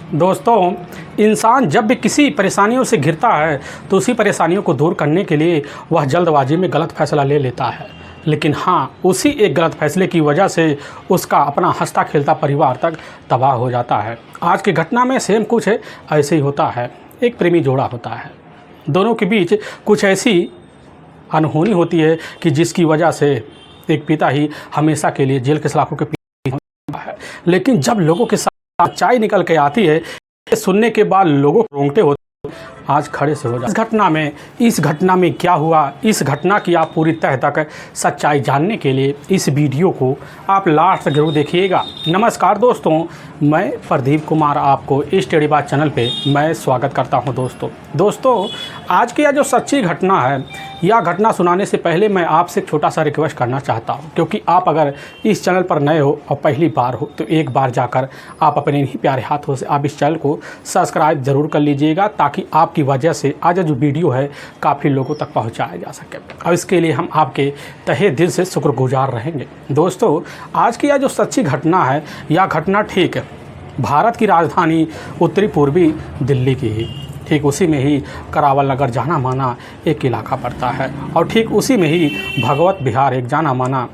दोस्तों, इंसान जब भी किसी परेशानियों से घिरता है तो उसी परेशानियों को दूर करने के लिए वह जल्दबाजी में गलत फैसला ले लेता है। लेकिन हाँ, उसी एक गलत फैसले की वजह से उसका अपना हंसता खेलता परिवार तक तबाह हो जाता है। आज की घटना में सेम कुछ ऐसे ही होता है। एक प्रेमी जोड़ा होता है, दोनों के बीच कुछ ऐसी अनहोनी होती है कि जिसकी वजह से एक पिता ही हमेशा के लिए जेल के सलाखों के पीछे होता है। लेकिन जब लोगों के साथ सच्चाई निकल के आती है, सुनने के बाद लोगों को रोंगटे होते आज खड़े से हो जाए। इस घटना में क्या हुआ, इस घटना की आप पूरी तह तक सच्चाई जानने के लिए इस वीडियो को आप लास्ट तक जरूर देखिएगा। नमस्कार दोस्तों, मैं प्रदीप कुमार आपको इस टेढ़ी बात चैनल पे मैं स्वागत करता हूं। दोस्तों, आज की यह जो सच्ची घटना है, यह घटना सुनाने से पहले मैं आपसे एक छोटा सा रिक्वेस्ट करना चाहता हूं, क्योंकि आप अगर इस चैनल पर नए हो और पहली बार हो तो एक बार जाकर आप अपने इन्हीं प्यारे हाथों से आप इस चैनल को सब्सक्राइब ज़रूर कर लीजिएगा, ताकि आपकी वजह से आज जो वीडियो है काफ़ी लोगों तक पहुंचाया जा सके। और इसके लिए हम आपके तहे दिल से शुक्रगुजार रहेंगे। दोस्तों, आज की यह जो सच्ची घटना है, यह घटना ठीक भारत की राजधानी उत्तरी पूर्वी दिल्ली की ही ठीक उसी में ही करावल नगर जाना माना एक इलाका पड़ता है, और ठीक उसी में ही भगवत विहार एक जाना माना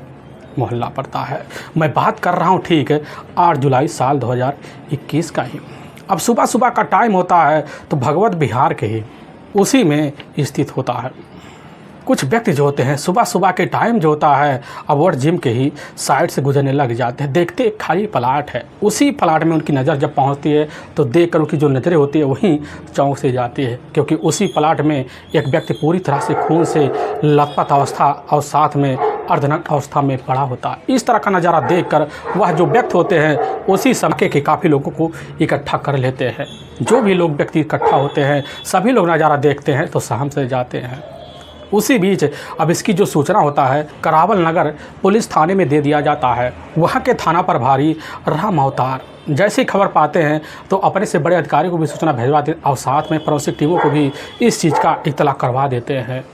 मोहल्ला पड़ता है। मैं बात कर रहा हूँ ठीक 8 जुलाई साल 2021 का ही। अब सुबह सुबह का टाइम होता है तो भगवत विहार के ही उसी में स्थित होता है। कुछ व्यक्ति जो होते हैं सुबह सुबह के टाइम जो होता है अवॉर्ड जिम के ही साइड से गुजरने लग जाते हैं। देखते एक खाली प्लाट है, उसी प्लाट में उनकी नज़र जब पहुंचती है तो देखकर उनकी जो नज़रें होती है वहीं चौंक से जाती है, क्योंकि उसी प्लाट में एक व्यक्ति पूरी तरह से खून से लथपथ अवस्था और साथ में अर्धनग्न अवस्था में पड़ा होता है। इस तरह का नज़ारा देखकर वह जो व्यक्ति होते हैं उसी समय के काफ़ी लोगों को इकट्ठा कर लेते हैं। जो भी लोग व्यक्ति इकट्ठा होते हैं सभी लोग नज़ारा देखते हैं तो सहम से जाते हैं। उसी बीच अब इसकी जो सूचना होता है करावल नगर पुलिस थाने में दे दिया जाता है। वहाँ के थाना प्रभारी राम अवतार जैसे ही खबर पाते हैं तो अपने से बड़े अधिकारी को भी सूचना भिजवा देते और साथ में पड़ोसी टीमों को भी इस चीज़ का इत्तला करवा देते हैं।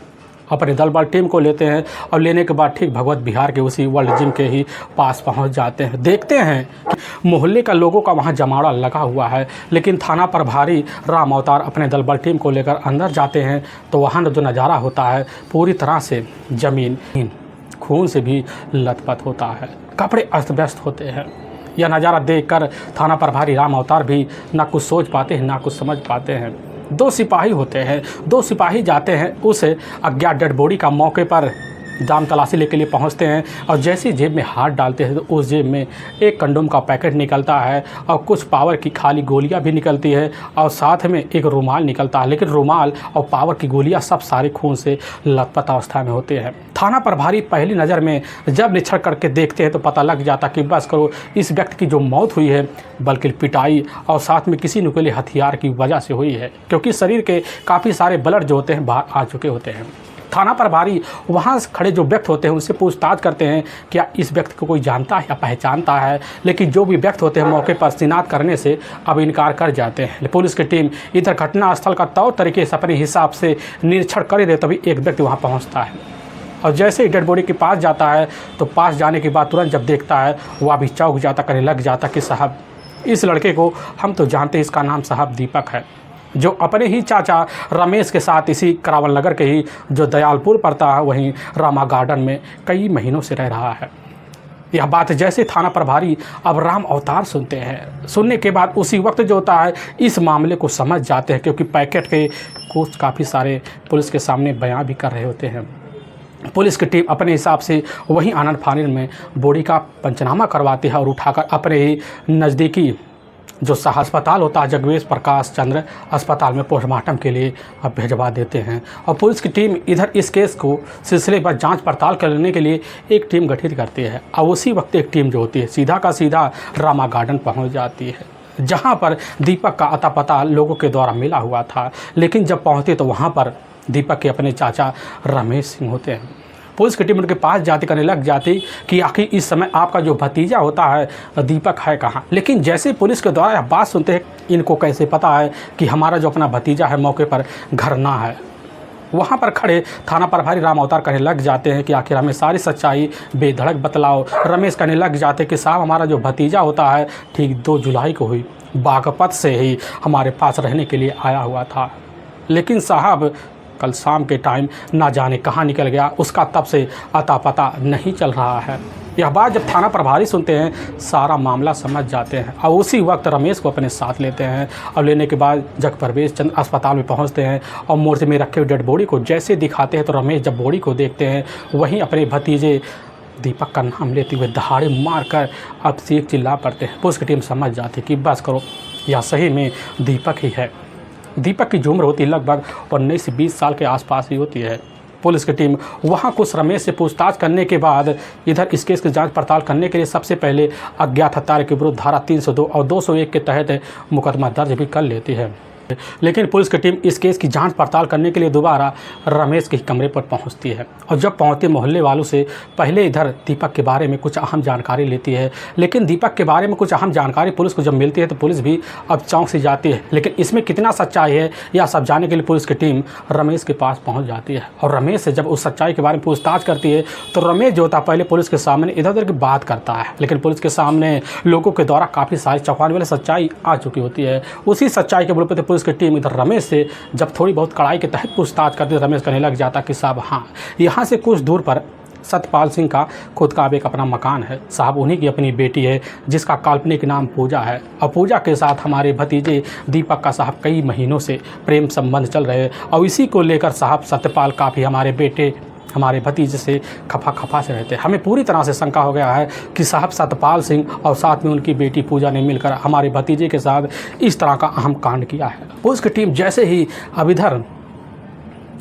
अपने दल बल टीम को लेते हैं और लेने के बाद ठीक भगवत विहार के उसी वर्ल्ड जिम के ही पास पहुंच जाते हैं। देखते हैं कि मोहल्ले का लोगों का वहां जमावड़ा लगा हुआ है, लेकिन थाना प्रभारी राम अवतार अपने दल बल टीम को लेकर अंदर जाते हैं तो वहाँ जो नज़ारा होता है पूरी तरह से ज़मीन खून से भी लथपथ होता है, कपड़े अस्त व्यस्त होते हैं। यह नज़ारा देखकर थाना प्रभारी राम अवतार भी ना कुछ सोच पाते हैं ना कुछ समझ पाते हैं। 2 सिपाही होते हैं, 2 सिपाही जाते हैं उस अज्ञात डेड बॉडी का मौके पर जाम तलाशी लेके लिए पहुंचते हैं, और जैसे जेब में हाथ डालते हैं तो उस जेब में एक कंडोम का पैकेट निकलता है और कुछ पावर की खाली गोलियां भी निकलती है और साथ में एक रुमाल निकलता है। लेकिन रुमाल और पावर की गोलियां सब सारे खून से लथपथ अवस्था में होते हैं। थाना प्रभारी पहली नज़र में जब निरीक्षण करके देखते हैं तो पता लग जाता कि बस करो इस व्यक्ति की जो मौत हुई है बल्कि पिटाई और साथ में किसी नुकीले हथियार की वजह से हुई है, क्योंकि शरीर के काफ़ी सारे ब्लड जो होते हैं बाहर आ चुके होते हैं। थाना प्रभारी वहाँ खड़े जो व्यक्ति होते हैं उनसे पूछताछ करते हैं क्या इस व्यक्ति को कोई जानता है या पहचानता है, लेकिन जो भी व्यक्ति होते हैं मौके पर शिनाख्त करने से अब इनकार कर जाते हैं। पुलिस की टीम इधर घटनास्थल का तौर तरीके से अपने हिसाब से निरीक्षण कर दे तभी एक व्यक्ति वहाँ पहुँचता है, और जैसे ही डेड बॉडी के पास जाता है तो पास जाने के बाद तुरंत जब देखता है वह भी चौंक जाता, करने लग जाता कि साहब इस लड़के को हम तो जानते हैं, इसका नाम साहब दीपक है, जो अपने ही चाचा रमेश के साथ इसी करावल नगर के ही जो दयालपुर पड़ता है वहीं रामा गार्डन में कई महीनों से रह रहा है। यह बात जैसे थाना प्रभारी अब राम अवतार सुनते हैं, सुनने के बाद उसी वक्त जो होता है इस मामले को समझ जाते हैं, क्योंकि पैकेट के कुछ काफ़ी सारे पुलिस के सामने बयान भी कर रहे होते हैं। पुलिस की टीम अपने हिसाब से वहीं आनंद फानन में बॉडी का पंचनामा करवाती है और उठाकर अपने ही नज़दीकी जो अस्पताल होता है जगवेश प्रकाश चंद्र अस्पताल में पोस्टमार्टम के लिए अब भिजवा देते हैं। और पुलिस की टीम इधर इस केस को सिलसिले पर जांच पड़ताल करने के लिए एक टीम गठित करती है, और उसी वक्त एक टीम जो होती है सीधा का सीधा रामा गार्डन पहुंच जाती है, जहां पर दीपक का अता पता लोगों के द्वारा मिला हुआ था। लेकिन जब पहुँचते तो वहाँ पर दीपक के अपने चाचा रमेश सिंह होते हैं। पुलिस की टीम उनके पास जाती करने लग जाती कि आखिर इस समय आपका जो भतीजा होता है दीपक है कहाँ। लेकिन जैसे पुलिस के द्वारा यह बात सुनते हैं इनको कैसे पता है कि हमारा जो अपना भतीजा है मौके पर घर ना है। वहाँ पर खड़े थाना प्रभारी राम अवतार कहने लग जाते हैं कि आखिर हमें सारी सच्चाई बेधड़क बतलाओ। रमेश कहने लग जाते कि साहब हमारा जो भतीजा होता है ठीक 2 जुलाई को हुई बागपत से ही हमारे पास रहने के लिए आया हुआ था, लेकिन साहब कल शाम के टाइम ना जाने कहाँ निकल गया, उसका तब से अता पता नहीं चल रहा है। यह बात जब थाना प्रभारी सुनते हैं सारा मामला समझ जाते हैं और उसी वक्त रमेश को अपने साथ लेते हैं और लेने के बाद जगप्रवेश चंद अस्पताल में पहुंचते हैं और मोर्चे में रखे हुए डेड बॉडी को जैसे दिखाते हैं तो रमेश जब बॉडी को देखते हैं वहीं अपने भतीजे दीपक का नाम लेते हुए दहाड़े मारकर अब चीख चिल्ला पड़ते हैं। पुलिस की टीम समझ जाती कि बस करो, यह सही में दीपक ही है। दीपक की जो उम्र होती है लगभग 19 से 20 साल के आसपास ही होती है। पुलिस की टीम वहां कुछ रमेश से पूछताछ करने के बाद इधर इस केस की जांच पड़ताल करने के लिए सबसे पहले अज्ञात हत्यारे के विरुद्ध धारा 302 और 201 के तहत मुकदमा दर्ज भी कर लेती है। लेकिन पुलिस की टीम इस केस की जांच पड़ताल करने के लिए दोबारा रमेश के कमरे पर पहुंचती है और जब पहुंचते मोहल्ले वालों से पहले इधर दीपक के बारे में कुछ अहम जानकारी लेती है। लेकिन दीपक के बारे में कुछ अहम जानकारी पुलिस को जब मिलती है तो पुलिस भी अब चौंक सी जाती है। लेकिन इसमें कितना सच्चाई है यह सब जानने के लिए पुलिस की टीम रमेश के पास पहुँच जाती है और रमेश से जब उस सच्चाई के बारे में पूछताछ करती है तो रमेश जो होता पहले पुलिस के सामने इधर उधर की बात करता है, लेकिन पुलिस के सामने लोगों के द्वारा काफ़ी सारी चौंकाने वाली सच्चाई आ चुकी होती है। उसी सच्चाई के बल पर पुलिस की टीम इधर रमेश से जब थोड़ी बहुत कड़ाई के तहत पूछताछ करती है रमेश कहने लग जाता कि साहब हाँ, यहाँ से कुछ दूर पर सतपाल सिंह का खुद का एक अपना मकान है साहब, उन्हीं की अपनी बेटी है जिसका काल्पनिक नाम पूजा है और पूजा के साथ हमारे भतीजे दीपक का साहब कई महीनों से प्रेम संबंध चल रहे हैं और इसी को लेकर साहब सत्यपाल काफ़ी हमारे बेटे हमारे भतीजे से खफा से रहते हैं। हमें पूरी तरह से शंका हो गया है कि साहब सतपाल सिंह और साथ में उनकी बेटी पूजा ने मिलकर हमारे भतीजे के साथ इस तरह का अहम कांड किया है। पुलिस की टीम जैसे ही अब इधर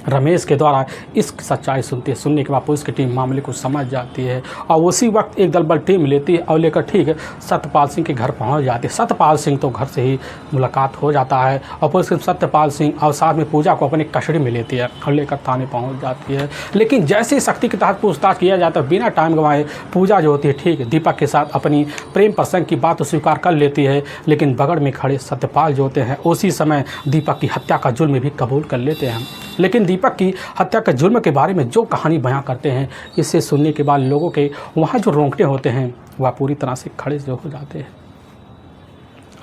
रमेश के द्वारा इस सच्चाई सुनने के बाद पुलिस की टीम मामले को समझ जाती है और उसी वक्त एक दल बल टीम लेती है और लेकर ठीक सत्यपाल सिंह के घर पहुंच जाती है। सत्यपाल सिंह तो घर से ही मुलाकात हो जाता है और पुलिस सत्यपाल सिंह और साथ में पूजा को अपनी कस्टडी में लेती है और लेकर थाने पहुंच जाती है। लेकिन जैसे ही सख्ती के तहत पूछताछ किया जाता है बिना टाइम गंवाए पूजा जो होती है ठीक दीपक के साथ अपनी प्रेम प्रसंग की बात स्वीकार कर लेती है, लेकिन बगड़ में खड़े सत्यपाल जो होते हैं उसी समय दीपक की हत्या का जुर्म भी कबूल कर लेते हैं। लेकिन दीपक की हत्या के जुर्म के बारे में जो कहानी बयां करते हैं इसे सुनने के बाद लोगों के वहाँ जो रोंगटे होते हैं वह पूरी तरह से खड़े जो हो जाते हैं।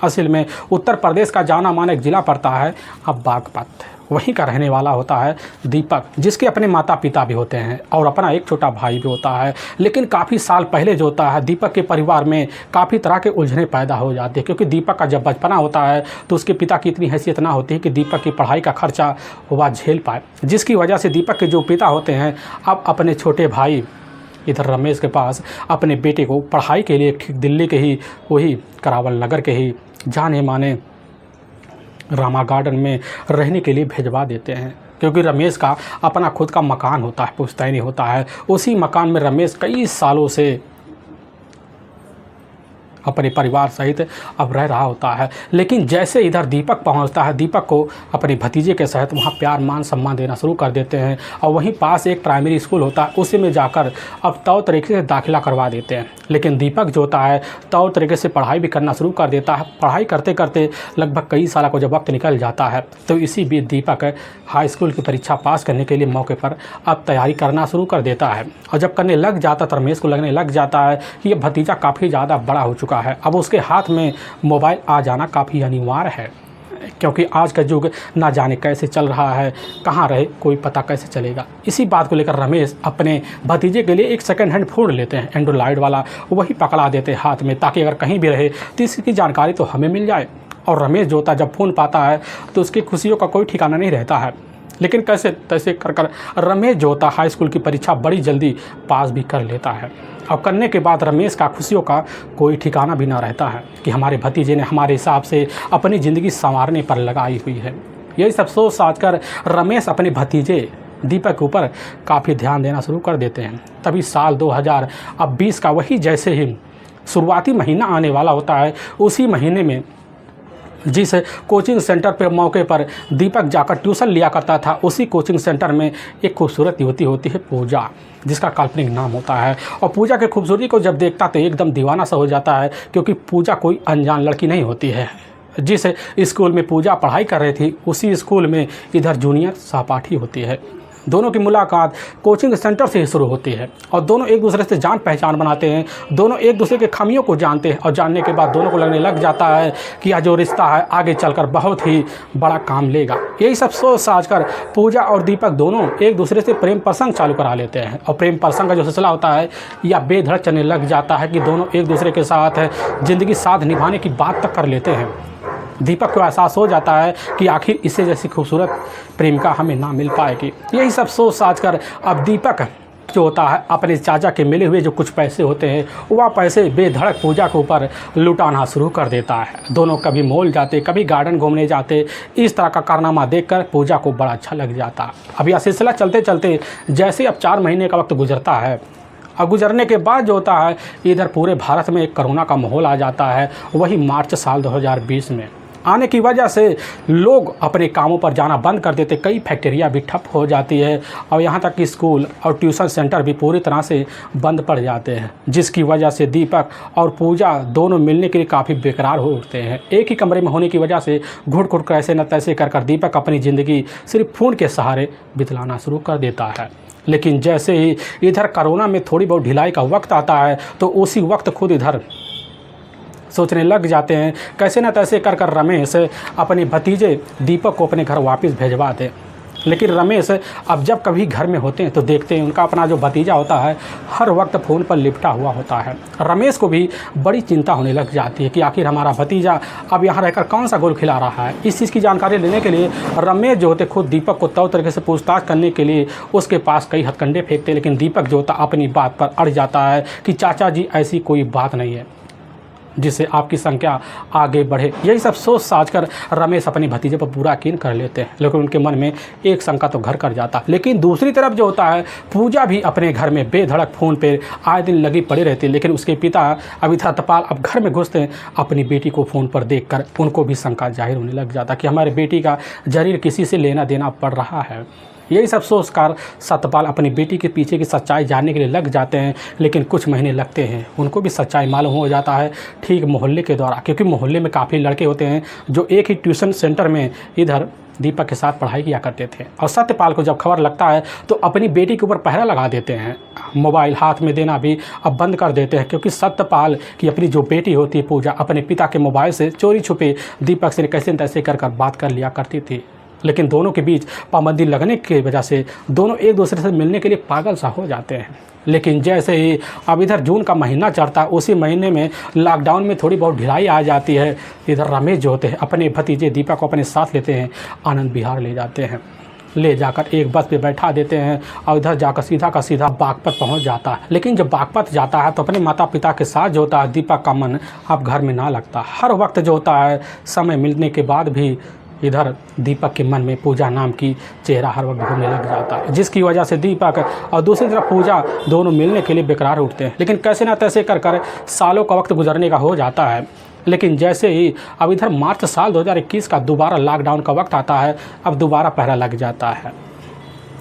असल में उत्तर प्रदेश का जाना माना एक जिला पड़ता है अब बागपत, वहीं का रहने वाला होता है दीपक जिसके अपने माता पिता भी होते हैं और अपना एक छोटा भाई भी होता है। लेकिन काफ़ी साल पहले जो होता है दीपक के परिवार में काफ़ी तरह के उलझने पैदा हो जाती है, क्योंकि दीपक का जब बचपना होता है तो उसके पिता की इतनी हैसियत ना होती है कि दीपक की पढ़ाई का खर्चा वह झेल पाए, जिसकी वजह से दीपक के जो पिता होते हैं अब अपने छोटे भाई इधर रमेश के पास अपने बेटे को पढ़ाई के लिए ठीक दिल्ली के ही वही करावल नगर के ही जाने माने रामा गार्डन में रहने के लिए भेजवा देते हैं, क्योंकि रमेश का अपना खुद का मकान होता है, पुश्तैनी होता है। उसी मकान में रमेश कई सालों से अपने परिवार सहित अब रह रहा होता है। लेकिन जैसे इधर दीपक पहुंचता है दीपक को अपने भतीजे के सहित वहां प्यार मान सम्मान देना शुरू कर देते हैं और वहीं पास एक प्राइमरी स्कूल होता है उसी में जाकर अब तौर तरीके से दाखिला करवा देते हैं। लेकिन दीपक जो होता है तौर तरीके से पढ़ाई भी करना शुरू कर देता है। पढ़ाई करते करते लगभग कई साल को जब वक्त निकल जाता है तो इसी बीच दीपक हाई स्कूल की परीक्षा पास करने के लिए मौके पर अब तैयारी करना शुरू कर देता है और जब करने लग जाता तो रमेश को लगने लग जाता है कि ये भतीजा काफ़ी ज़्यादा बड़ा हो चुका है, अब उसके हाथ में मोबाइल आ जाना काफ़ी अनिवार्य है, क्योंकि आज का युग ना जाने कैसे चल रहा है, कहाँ रहे कोई पता कैसे चलेगा। इसी बात को लेकर रमेश अपने भतीजे के लिए एक सेकंड हैंड फ़ोन लेते हैं एंड्रॉयड वाला, वही पकड़ा देते हैं हाथ में ताकि अगर कहीं भी रहे तो इसकी जानकारी तो हमें मिल जाए। और रमेश जो होता है जब फ़ोन पाता है तो उसकी खुशियों का कोई ठिकाना नहीं रहता है। लेकिन कैसे तैसे कर रमेश जो होता है हाई स्कूल की परीक्षा बड़ी जल्दी पास भी कर लेता है और करने के बाद रमेश का खुशियों का कोई ठिकाना भी ना रहता है कि हमारे भतीजे ने हमारे हिसाब से अपनी ज़िंदगी संवारने पर लगाई हुई है। यही सब सोच साच कर रमेश अपने भतीजे दीपक के ऊपर काफ़ी ध्यान देना शुरू कर देते हैं। तभी साल 2020 का वही जैसे ही शुरुआती महीना आने वाला होता है उसी महीने में जिस कोचिंग सेंटर पर मौके पर दीपक जाकर ट्यूशन लिया करता था उसी कोचिंग सेंटर में एक खूबसूरत युवती होती है पूजा, जिसका काल्पनिक नाम होता है। और पूजा की खूबसूरती को जब देखता तो एकदम दीवाना सा हो जाता है, क्योंकि पूजा कोई अनजान लड़की नहीं होती है। जिस स्कूल में पूजा पढ़ाई कर रही थी उसी स्कूल में इधर जूनियर सहपाठी होती है दोनों की मुलाकात कोचिंग सेंटर से ही शुरू होती है और दोनों एक दूसरे से जान पहचान बनाते हैं। दोनों एक दूसरे के खामियों को जानते हैं और जानने के बाद दोनों को लगने लग जाता है कि यह जो रिश्ता है आगे चलकर बहुत ही बड़ा काम लेगा। यही सब सोच साझ कर पूजा और दीपक दोनों एक दूसरे से प्रेम प्रसंग चालू करा लेते हैं और प्रेम प्रसंग का जो सिलसिला होता है या बेधड़क चलने लग जाता है कि दोनों एक दूसरे के साथ ज़िंदगी साथ निभाने की बात तक कर लेते हैं। दीपक को एहसास हो जाता है कि आखिर इससे जैसी खूबसूरत प्रेमिका हमें ना मिल पाएगी। यही सब सोच साझ कर अब दीपक जो होता है अपने चाचा के मिले हुए जो कुछ पैसे होते हैं वह पैसे बेधड़क पूजा के ऊपर लुटाना शुरू कर देता है। दोनों कभी मॉल जाते, कभी गार्डन घूमने जाते। इस तरह का कारनामा देखकर पूजा को बड़ा अच्छा लग जाता। अब यह सिलसिला चलते चलते जैसे अब 4 महीने का वक्त गुजरता है, अब गुजरने के बाद जो होता है इधर पूरे भारत में एक कोरोना का माहौल आ जाता है। वही मार्च साल 2020 में आने की वजह से लोग अपने कामों पर जाना बंद कर देते। कई फैक्ट्रियाँ भी ठप हो जाती है और यहाँ तक कि स्कूल और ट्यूशन सेंटर भी पूरी तरह से बंद पड़ जाते हैं, जिसकी वजह से दीपक और पूजा दोनों मिलने के लिए काफ़ी बेकरार हो उठते हैं। एक ही कमरे में होने की वजह से घुट घुट कर ऐसे न तैसे कर दीपक अपनी ज़िंदगी सिर्फ फ़ोन के सहारे बितलाना शुरू कर देता है। लेकिन जैसे ही इधर कोरोना में थोड़ी बहुत ढिलाई का वक्त आता है तो उसी वक्त खुद इधर सोचने लग जाते हैं कैसे न तैसे कर रमेश अपने भतीजे दीपक को अपने घर वापस भेजवा दे। लेकिन रमेश अब जब कभी घर में होते हैं तो देखते हैं उनका अपना जो भतीजा होता है हर वक्त फ़ोन पर लिपटा हुआ होता है। रमेश को भी बड़ी चिंता होने लग जाती है कि आखिर हमारा भतीजा अब यहाँ रहकर कौन सा गोल खिला रहा है। इस चीज़ की जानकारी लेने के लिए रमेश जो होते खुद दीपक को तौर तरीके से पूछताछ करने के लिए उसके पास कई हथकंडे फेंकते। लेकिन दीपक जो होता अपनी बात पर अड़ जाता है कि चाचा जी ऐसी कोई बात नहीं है जिससे आपकी संख्या आगे बढ़े। यही सब सोच साझ कर रमेश अपने भतीजे पर पूरा यकीन कर लेते हैं। लेकिन उनके मन में एक शंका तो घर कर जाता। लेकिन दूसरी तरफ जो होता है पूजा भी अपने घर में बेधड़क फ़ोन पे आए दिन लगी पड़ी रहती है। लेकिन उसके पिता अभी सत्यपाल अब घर में घुसते हैं। अपनी बेटी को फ़ोन पर देखकर उनको भी शंका जाहिर होने लग जाता कि हमारे बेटी का जरूर किसी से लेना देना पड़ रहा है। यही सब सोचकर सत्यपाल अपनी बेटी के पीछे की सच्चाई जानने के लिए लग जाते हैं। लेकिन कुछ महीने लगते हैं उनको भी सच्चाई मालूम हो जाता है ठीक मोहल्ले के द्वारा, क्योंकि मोहल्ले में काफ़ी लड़के होते हैं जो एक ही ट्यूशन सेंटर में इधर दीपक के साथ पढ़ाई किया करते थे। और सत्यपाल को जब खबर लगता है तो अपनी बेटी के ऊपर पहरा लगा देते हैं। मोबाइल हाथ में देना भी अब बंद कर देते हैं, क्योंकि सत्यपाल की अपनी जो बेटी होती है पूजा अपने पिता के मोबाइल से चोरी छुपे दीपक से कैसे न तैसे कर बात कर लिया करती थी। लेकिन दोनों के बीच पाबंदी लगने की वजह से दोनों एक दूसरे से मिलने के लिए पागल सा हो जाते हैं। लेकिन जैसे ही अब इधर जून का महीना चढ़ता है उसी महीने में लॉकडाउन में थोड़ी बहुत ढिलाई आ जाती है। इधर रमेश जो होते हैं अपने भतीजे दीपक को अपने साथ लेते हैं, आनंद विहार ले जाते हैं। ले जाकर एक बस पे बैठा देते हैं और इधर जाकर सीधा का सीधा बागपत पहुंच जाता है। लेकिन जब बागपत जाता है तो अपने माता पिता के साथ जो होता है दीपक का मन अब घर में ना लगता। हर वक्त जो होता है समय मिलने के बाद भी इधर दीपक के मन में पूजा नाम की चेहरा हर वक्त घूमने लग जाता है, जिसकी वजह से दीपक और दूसरी तरफ पूजा दोनों मिलने के लिए बेकरार उठते हैं। लेकिन कैसे ना तैसे कर सालों का वक्त गुजरने का हो जाता है। लेकिन जैसे ही अब इधर मार्च साल 2021 का दोबारा लॉकडाउन का वक्त आता है, अब दोबारा पहरा लग जाता है।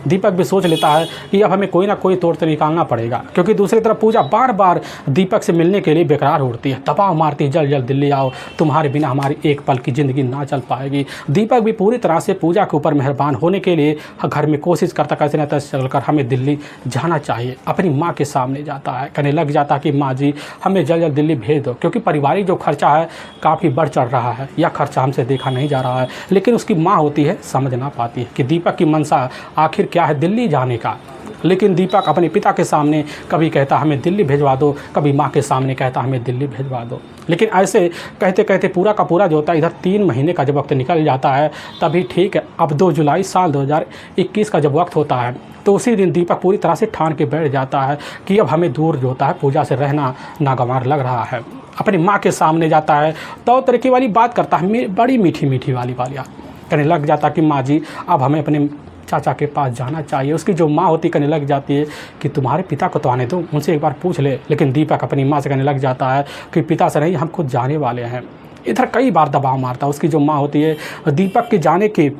दीपक भी सोच लेता है कि अब हमें कोई ना कोई तौर तो निकालना पड़ेगा, क्योंकि दूसरी तरफ पूजा बार बार दीपक से मिलने के लिए बेकरार उठती है, दबाव मारती है जल्द जल्द दिल्ली आओ, तुम्हारे बिना हमारी एक पल की ज़िंदगी ना चल पाएगी। दीपक भी पूरी तरह से पूजा के ऊपर मेहरबान होने के लिए घर में कोशिश करता कैसे न तैसे चलकर हमें दिल्ली जाना चाहिए। अपनी माँ के सामने जाता है, कहने लग जाता कि माँ जी हमें जल्द जल्द दिल्ली भेज दो, क्योंकि पारिवारिक जो खर्चा है काफ़ी बढ़ चढ़ रहा है, यह खर्चा हमसे देखा नहीं जा रहा है। लेकिन उसकी माँ होती है समझ ना पाती है कि दीपक की मंशा आखिर क्या है दिल्ली जाने का। लेकिन दीपक अपने पिता के सामने कभी कहता हमें दिल्ली भेजवा दो, कभी माँ के सामने कहता हमें दिल्ली भेजवा दो। लेकिन ऐसे कहते कहते पूरा का पूरा जो होता है इधर 3 महीने का जब वक्त निकल जाता है, तभी ठीक है अब 2 जुलाई साल 2021 का जब वक्त होता है तो उसी दिन दीपक पूरी तरह से ठान के बैठ जाता है कि अब हमें दूर जो होता है पूजा से रहना नागवार लग रहा है। अपनी माँ के सामने जाता है तो तरीके वाली बात करता है, बड़ी मीठी मीठी वाली कहने लग जाता कि माँ जी अब हमें अपने चाचा के पास जाना चाहिए। उसकी जो माँ होती कहने लग जाती है कि तुम्हारे पिता को तो आने दो, उनसे एक बार पूछ ले। लेकिन दीपक अपनी माँ से कहने लग जाता है कि पिता से नहीं, हम खुद जाने वाले हैं। इधर कई बार दबाव मारता है। उसकी जो माँ होती है दीपक के जाने के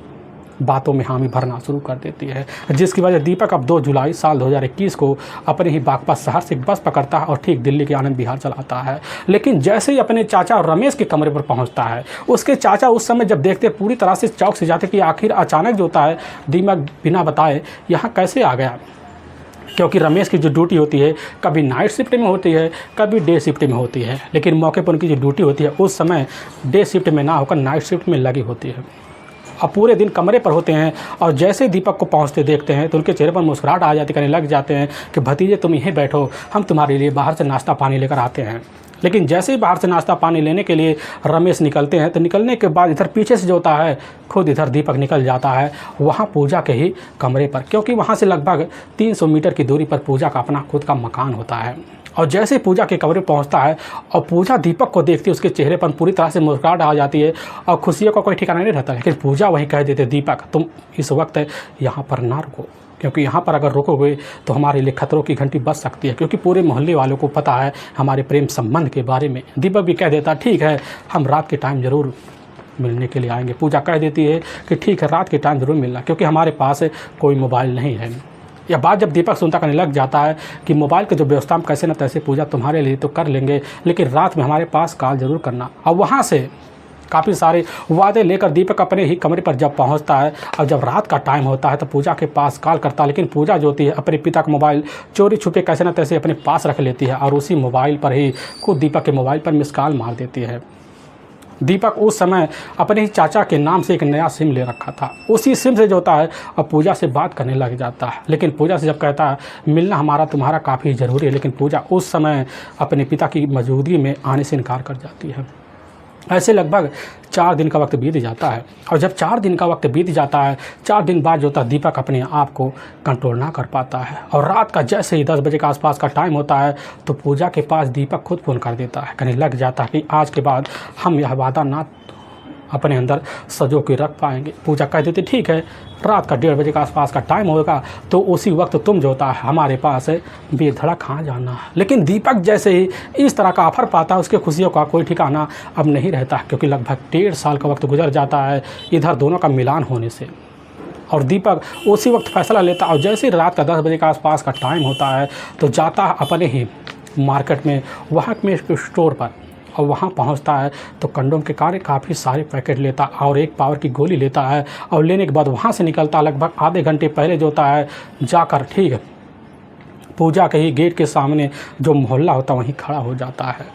बातों में हामी भरना शुरू कर देती है, जिसकी वजह दीपक अब 2 जुलाई साल 2021 को अपने ही बागपत शहर से बस पकड़ता है और ठीक दिल्ली के आनंद विहार चलाता है। लेकिन जैसे ही अपने चाचा रमेश के कमरे पर पहुंचता है, उसके चाचा उस समय जब देखते पूरी तरह से चौंक से जाते कि आखिर अचानक जो होता है दीपक बिना बताए यहाँ कैसे आ गया, क्योंकि रमेश की जो ड्यूटी होती है कभी नाइट शिफ्ट में होती है, कभी डे शिफ्ट में होती है। लेकिन मौके पर उनकी जो ड्यूटी होती है उस समय डे शिफ्ट में ना होकर नाइट शिफ्ट में लगी होती है। अब पूरे दिन कमरे पर होते हैं और जैसे दीपक को पहुंचते देखते हैं तो उनके चेहरे पर मुस्कुराहट आ जाती, करने लग जाते हैं कि भतीजे तुम यहीं बैठो, हम तुम्हारे लिए बाहर से नाश्ता पानी लेकर आते हैं। लेकिन जैसे ही बाहर से नाश्ता पानी लेने के लिए रमेश निकलते हैं तो निकलने के बाद इधर पीछे से जो होता है खुद इधर दीपक निकल जाता है वहाँ पूजा के ही कमरे पर, क्योंकि वहाँ से लगभग 300 मीटर की दूरी पर पूजा का अपना खुद का मकान होता है। और जैसे पूजा के कमरे पहुंचता है और पूजा दीपक को देखती है, उसके चेहरे पर पूरी तरह से मुस्कुराहट आ जाती है और खुशियों का कोई ठिकाना नहीं रहता। लेकिन पूजा वहीं कह देते, दीपक तुम इस वक्त यहाँ पर ना रुको, क्योंकि यहाँ पर अगर रुकोगे तो हमारे लिए खतरों की घंटी बज सकती है, क्योंकि पूरे मोहल्ले वालों को पता है हमारे प्रेम संबंध के बारे में। दीपक भी कह देता ठीक है, हम रात के टाइम ज़रूर मिलने के लिए आएंगे। पूजा कह देती है कि ठीक है, रात के टाइम ज़रूर मिलना, क्योंकि हमारे पास कोई मोबाइल नहीं है। यह बात जब दीपक सुनता करने लग जाता है कि मोबाइल की जो व्यवस्था हम कैसे न तैसे पूजा तुम्हारे लिए तो कर लेंगे, लेकिन रात में हमारे पास कॉल ज़रूर करना। और वहाँ से काफ़ी सारे वादे लेकर दीपक अपने ही कमरे पर जब पहुंचता है और जब रात का टाइम होता है तो पूजा के पास कॉल करता है। लेकिन पूजा जो होती है अपने पिता का मोबाइल चोरी छुपे कैसे न तैसे अपने पास रख लेती है और उसी मोबाइल पर ही खुद दीपक के मोबाइल पर मिस कॉल मार देती है। दीपक उस समय अपने ही चाचा के नाम से एक नया सिम ले रखा था, उसी सिम से जो होता है अब पूजा से बात करने लग जाता है। लेकिन पूजा से जब कहता है मिलना हमारा तुम्हारा काफ़ी ज़रूरी है, लेकिन पूजा उस समय अपने पिता की मौजूदगी में आने से इनकार कर जाती है। ऐसे लगभग 4 दिन का वक्त बीत जाता है और जब 4 दिन का वक्त बीत जाता है, 4 दिन बाद जो होता है दीपक अपने आप को कंट्रोल ना कर पाता है और रात का जैसे ही 10 बजे के आसपास का टाइम होता है तो पूजा के पास दीपक खुद फ़ोन कर देता है, कहने लग जाता है कि आज के बाद हम यह वादा ना अपने अंदर सजो के रख पाएंगे। पूजा कह देती ठीक है, रात का 1:30 बजे के आसपास का टाइम होगा तो उसी वक्त तुम जो होता है हमारे पास बेधड़क कहाँ जाना है। लेकिन दीपक जैसे ही इस तरह का ऑफर पाता है उसके खुशियों का कोई ठिकाना अब नहीं रहता, क्योंकि लगभग 1.5 साल का वक्त गुजर जाता है इधर दोनों का मिलान होने से। और दीपक उसी वक्त फैसला लेता है और जैसे ही रात का 10 बजे के आसपास का टाइम होता है तो जाता है अपने ही मार्केट में, वहाँ में स्टोर पर, और वहाँ पहुँचता है तो कंडोम के काफ़ी सारे पैकेट लेता और एक पावर की गोली लेता है और लेने के बाद वहाँ से निकलता लगभग आधे घंटे पहले जो होता है जाकर ठीक है पूजा के ही गेट के सामने जो मोहल्ला होता है वहीं खड़ा हो जाता है।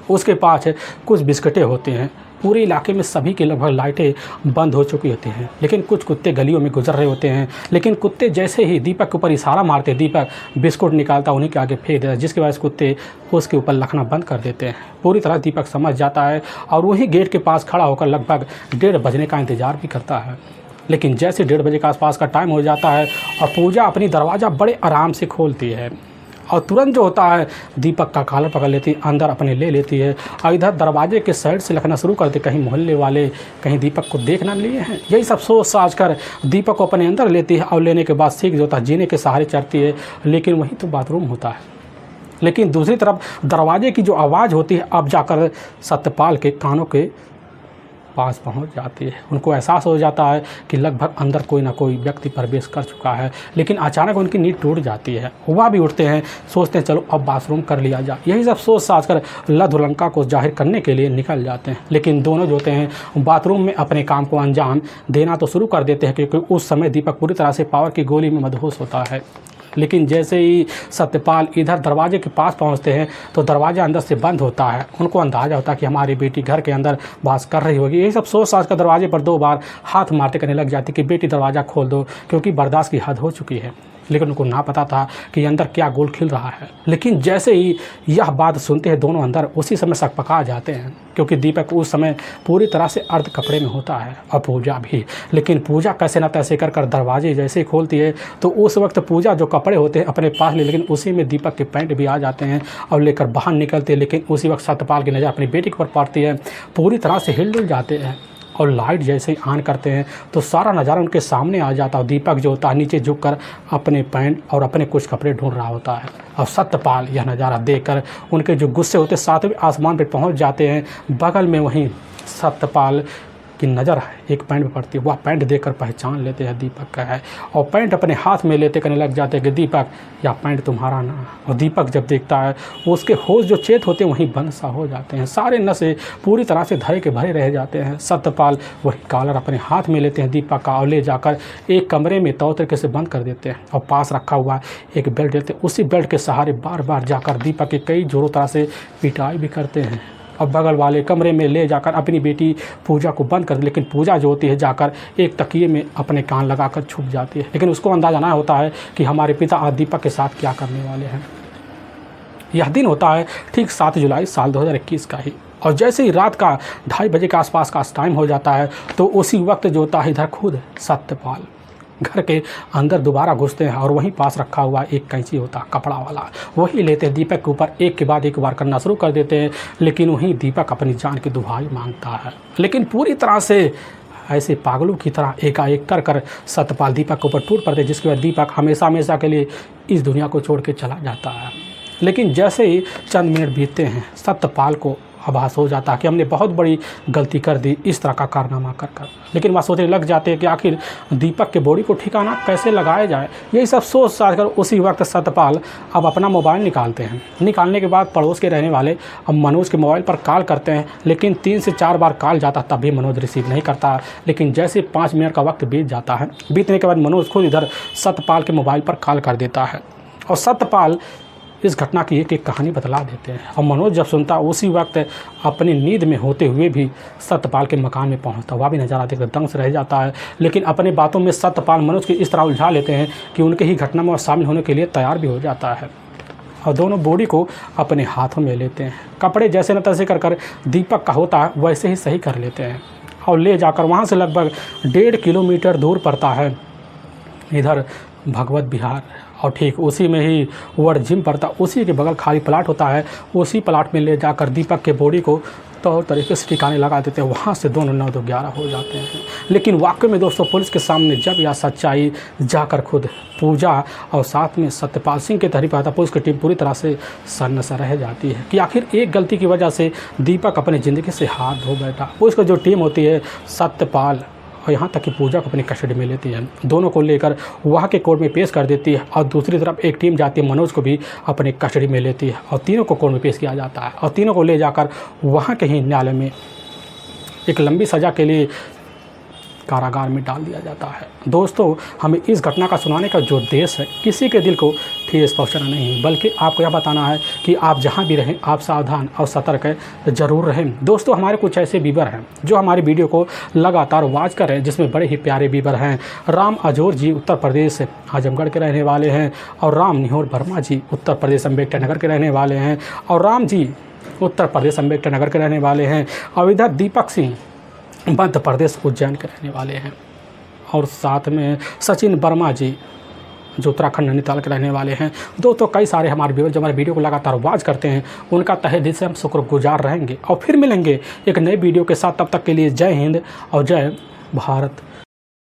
उसके पास कुछ बिस्किटें होते हैं। पूरे इलाके में सभी की लगभग लाइटें बंद हो चुकी होती हैं, लेकिन कुछ कुत्ते गलियों में गुजर रहे होते हैं। लेकिन कुत्ते जैसे ही दीपक के ऊपर इशारा मारते, दीपक बिस्कुट निकालता उन्हीं के आगे फेंक देता है, जिसकी वजह से कुत्ते उसके ऊपर लखना बंद कर देते हैं। पूरी तरह दीपक समझ जाता है और वही गेट के पास खड़ा होकर लगभग 1:30 बजने का इंतज़ार भी करता है। लेकिन जैसे 1:30 बजे के आसपास का टाइम हो जाता है और पूजा अपनी दरवाज़ा बड़े आराम से खोलती है और तुरंत जो होता है दीपक का कॉलर पकड़ लेती है, अंदर अपने ले लेती है और इधर दरवाजे के साइड से लिखना शुरू करते, कहीं मोहल्ले वाले कहीं दीपक को देख ना लिए हैं। यही सब सोच साझ कर दीपक को अपने अंदर लेती है और लेने के बाद सीख जो होता है जीने के सहारे चढ़ती है। लेकिन वहीं तो बाथरूम होता है। लेकिन दूसरी तरफ दरवाजे की जो आवाज़ होती है अब जाकर सत्यपाल के कानों के पास पहुंच जाती है। उनको एहसास हो जाता है कि लगभग अंदर कोई ना कोई व्यक्ति प्रवेश कर चुका है। लेकिन अचानक उनकी नींद टूट जाती है, वह भी उठते हैं, सोचते हैं चलो अब बाथरूम कर लिया जाए। यही सब सोच साझ कर लधुलंका को जाहिर करने के लिए निकल जाते हैं। लेकिन दोनों जो होते हैं बाथरूम में अपने काम को अंजाम देना तो शुरू कर देते हैं, क्योंकि उस समय दीपक पूरी तरह से पावर की गोली में मदहोश होता है। लेकिन जैसे ही सत्यपाल इधर दरवाजे के पास पहुंचते हैं तो दरवाज़ा अंदर से बंद होता है। उनको अंदाज़ा होता है कि हमारी बेटी घर के अंदर वास कर रही होगी। यही सब सोच साझ कर दरवाजे पर 2 बार हाथ मारते करने लग जाती कि बेटी दरवाज़ा खोल दो, क्योंकि बर्दाश्त की हद हो चुकी है। लेकिन उनको ना पता था कि अंदर क्या गोल खिल रहा है। लेकिन जैसे ही यह बात सुनते हैं दोनों अंदर उसी समय सकपका जाते हैं, क्योंकि दीपक उस समय पूरी तरह से अर्ध कपड़े में होता है और पूजा भी। लेकिन पूजा कैसे ना तैसे कर दरवाजे जैसे ही खोलती है तो उस वक्त पूजा जो कपड़े होते हैं अपने पास ले, लेकिन उसी में दीपक के पैंट भी आ जाते हैं और लेकर बाहर निकलते हैं। लेकिन उसी वक्त सत्यपाल की नज़र अपनी बेटी के ऊपर पड़ती है, पूरी तरह से हिल जाते हैं और लाइट जैसे ही ऑन करते हैं तो सारा नज़ारा उनके सामने आ जाता है। दीपक जो होता है नीचे झुककर अपने पैंट और अपने कुछ कपड़े ढूंढ रहा होता है और सत्यपाल यह नज़ारा देखकर उनके जो गुस्से होते 7वें आसमान पर पहुंच जाते हैं। बगल में वहीं सत्यपाल की नज़र एक पैंट पर पड़ती है। वह पैंट देखकर पहचान लेते हैं दीपक का है और पैंट अपने हाथ में लेते कहने लग जाते हैं कि दीपक यह पैंट तुम्हारा ना। और दीपक जब देखता है उसके होश जो चेत होते हैं वहीं बंद सा हो जाते हैं, सारे नशे पूरी तरह से धरे के भरे रह जाते हैं। सत्यपाल वही कॉलर अपने हाथ में लेते हैं दीपक का और ले जाकर एक कमरे में तौर तरीके से बंद कर देते हैं और पास रखा हुआ एक बेल्ट देते हैं। उसी बेल्ट के सहारे बार बार जाकर दीपक की कई जोरों तरह से पिटाई भी करते हैं और बगल वाले कमरे में ले जाकर अपनी बेटी पूजा को बंद कर, लेकिन पूजा जो होती है जाकर एक तकिए में अपने कान लगाकर छुप जाती है। लेकिन उसको अंदाजा ना होता है कि हमारे पिता आज दीपक के साथ क्या करने वाले हैं। यह दिन होता है ठीक 7 जुलाई साल 2021 का ही, और जैसे ही रात का 2:30 बजे के आसपास का टाइम हो जाता है तो उसी वक्त जो होता है इधर खुद सत्यपाल घर के अंदर दोबारा घुसते हैं और वहीं पास रखा हुआ एक कैंची होता है कपड़ा वाला, वही लेते हैं दीपक के ऊपर एक के बाद एक बार करना शुरू कर देते हैं। लेकिन वहीं दीपक अपनी जान की दुहाई मांगता है, लेकिन पूरी तरह से ऐसे पागलों की तरह एकाएक कर सत्यपाल दीपक के ऊपर टूट पड़ते, जिसके बाद दीपक हमेशा हमेशा के लिए इस दुनिया को छोड़ के चला जाता है। लेकिन जैसे ही चंद मिनट बीतते हैं सत्यपाल को आभास हो जाता है कि हमने बहुत बड़ी गलती कर दी इस तरह का कारनामा कर। लेकिन वह सोचने लग जाते हैं कि आखिर दीपक के बॉडी को ठिकाना कैसे लगाया जाए। यही सब सोच साच कर उसी वक्त सत्यपाल अब अपना मोबाइल निकालते हैं। निकालने के बाद पड़ोस के रहने वाले अब मनोज के मोबाइल पर कॉल करते हैं, लेकिन 3 से 4 बार कॉल जाता तब भी मनोज रिसीव नहीं करता। लेकिन जैसे 5 मिनट का वक्त बीत जाता है, बीतने के बाद मनोज खुद इधर सत्यपाल के मोबाइल पर कॉल कर देता है और सत्यपाल इस घटना की एक एक कहानी बतला देते हैं। और मनोज जब सुनता उसी वक्त अपनी नींद में होते हुए भी सत्यपाल के मकान में पहुंचता, वह भी नज़ारा देखकर दंग से रह जाता है। लेकिन अपने बातों में सत्यपाल मनोज की इस तरह उलझा लेते हैं कि उनके ही घटना में शामिल होने के लिए तैयार भी हो जाता है और दोनों बॉडी को अपने हाथों में लेते हैं। कपड़े जैसे न तैसे कर दीपक का होता है वैसे ही सही कर लेते हैं और ले जाकर वहाँ से लगभग 1.5 किलोमीटर दूर पड़ता है इधर भगवत विहार, और ठीक उसी में ही वर्ड जिम पड़ता, उसी के बगल खाली प्लाट होता है। उसी प्लाट में ले जाकर दीपक के बॉडी को तौर तरीके से ठिकाने लगा देते हैं। वहाँ से दोनों 9 2 11 हो जाते हैं। लेकिन वाकई में दोस्तों पुलिस के सामने जब यह सच्चाई जाकर खुद पूजा और साथ में सत्यपाल सिंह के तहरीर आता, पुलिस की टीम पूरी तरह से सन्नसा रह जाती है कि आखिर एक गलती की वजह से दीपक अपनी ज़िंदगी से हाथ धो बैठा। पुलिस की जो टीम होती है सत्यपाल और यहाँ तक कि पूजा को अपनी कस्टडी में लेती है, दोनों को लेकर वहाँ के कोर्ट में पेश कर देती है। और दूसरी तरफ एक टीम जाती है मनोज को भी अपने कस्टडी में लेती है और तीनों को कोर्ट में पेश किया जाता है और तीनों को ले जाकर वहाँ के ही न्यायालय में एक लंबी सज़ा के लिए कारागार में डाल दिया जाता है। दोस्तों हमें इस घटना का सुनाने का जो उद्देश्य है किसी के दिल को ठेस पहुंचाना नहीं, बल्कि आपको यह बताना है कि आप जहां भी रहें आप सावधान और सतर्क ज़रूर रहें। दोस्तों हमारे कुछ ऐसे बीबर हैं जो हमारी वीडियो को लगातार वॉच कर रहे हैं, जिसमें बड़े ही प्यारे बीबर हैं। राम अजोर जी उत्तर प्रदेश आजमगढ़ के रहने वाले हैं और राम निहोर वर्मा जी उत्तर प्रदेश अम्बेडकर नगर के रहने वाले हैं और राम जी उत्तर प्रदेश अम्बेडकर नगर के रहने वाले हैं और इधर दीपक सिंह मध्य प्रदेश उज्जैन के रहने वाले हैं और साथ में सचिन वर्मा जी जो उत्तराखंड नैनीताल के रहने वाले हैं। दोस्तों कई सारे हमारे व्यूअर जो हमारे वीडियो को लगातार वॉच करते हैं उनका तहे दिल से हम शुक्रगुजार रहेंगे और फिर मिलेंगे एक नए वीडियो के साथ। तब तक के लिए जय हिंद और जय भारत।